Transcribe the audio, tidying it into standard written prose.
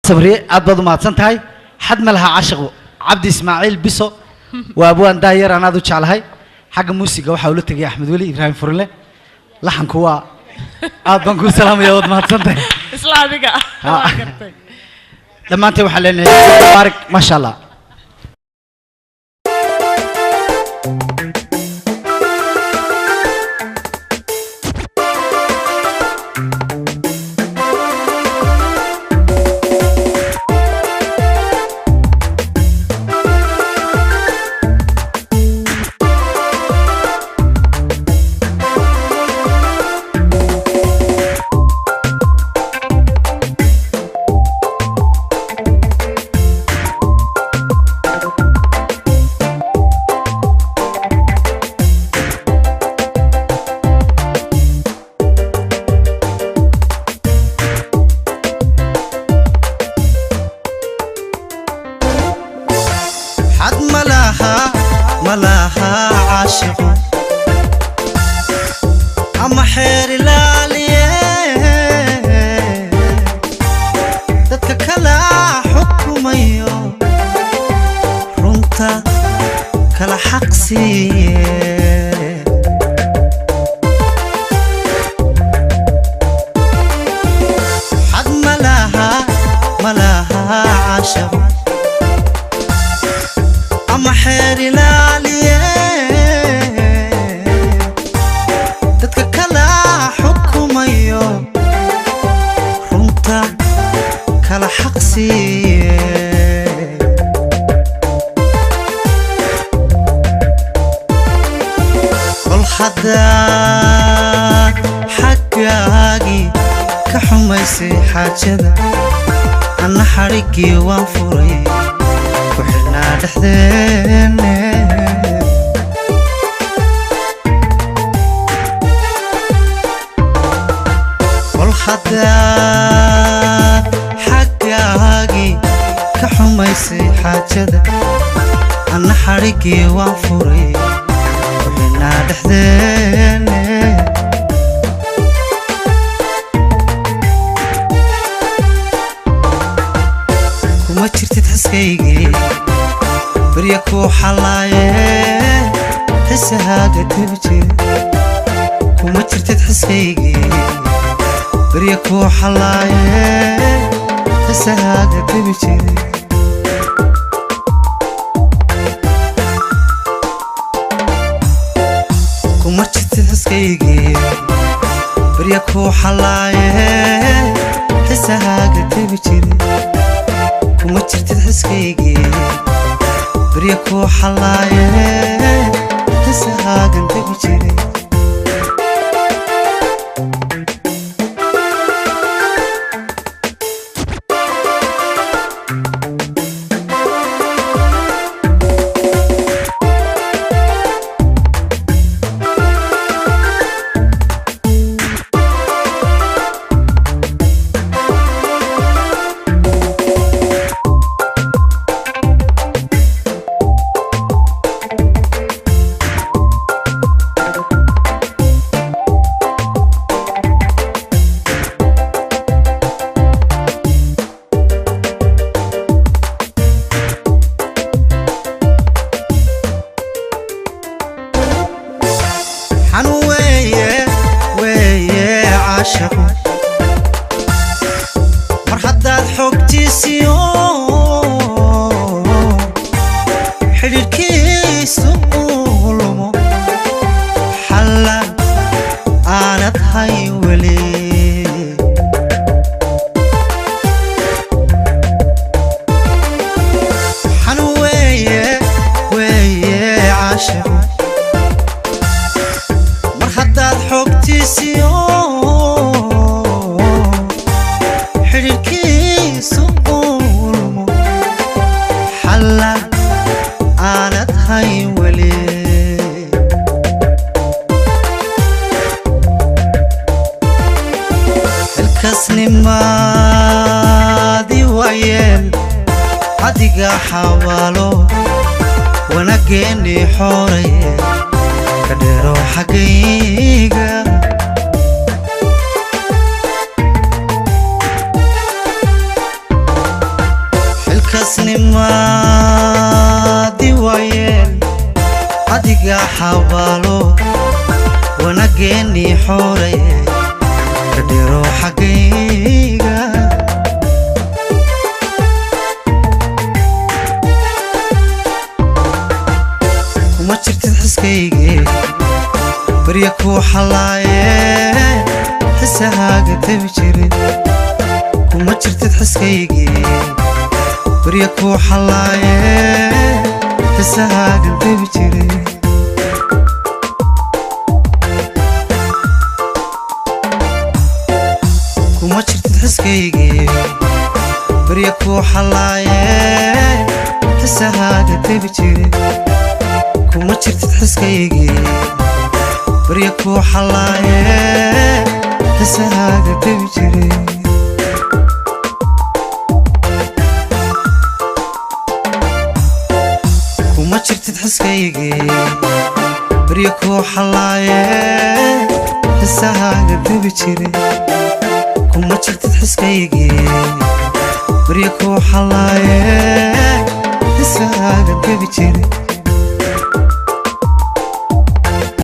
صبري أبدو ما تصنتهاي حد ملها عاشق عبد إسماعيل بيسو وأبوان داير أنا ذو شالهاي حق موسيقى وحاولت يا أحمد ولي إبراهيم فرله لحن كوا أبنكو سلام يا ود ما تصنتهاي إسلامي لما أنت وحلنا بارك ما شاء الله ملاها عاشق أما حير لاليه dadka kala xukumayo runta kala xaqsiye حد ملاها عاشق أما حير لاليه dadka kala xukumayo runta kala xaqsiye kol xadaad xaggaagii ka xumaysay xaajada anna xadhiggii waan furay ku xidhnaa dhexdeenne kol xadaad xaggaagii ka xumaysay xaajada anna xadhiggii waan furay ku xidhnaa dhexdeenne kuma jirtid xiskaygii barya kuu xallaaye xisahaaga tebi jire kuma jirtid xiskaygii barya kuu xallaaye xisahaaga tebi jire kuma jirtid xiskaygii barya kuu xallaaye xisahaaga tebi jire kuma jirtid xiskaygii barya kuu xallaaye xisahaagan tebi jire mar haddaad xogtiisiyo xidhiidhkiisu uu lumo xalla aanad hay weli xan weeye caashiqu mar haddaad xogtiisiyo kasnimaadi wayeel adiga xawaalo wanageeni xoraye ka dheero xaggayga xilkasnimaadi waayeen adiga xabaalo wanageennii xooreye ka dhiro xaggayga kuma jirtid xiskaygii barya kuu xallaaye xisahaaga tabi jirin kuma jirtid xiskaygii barya kuu xallaaye xisahaaga tabi jirin kuma jirtid xiskaygii barya kuu xallaaye xisahaaga tabi jirin kuma jirtid xiskaygii barya kuu xallaaye xisahaaga tabi jirin kuma jirtid xiskaygii barya kuu xallaaye xisahaaga tabi jirin kuma jirtid xiskaygii barya kuu xallaaye xisahaaga tabi jirin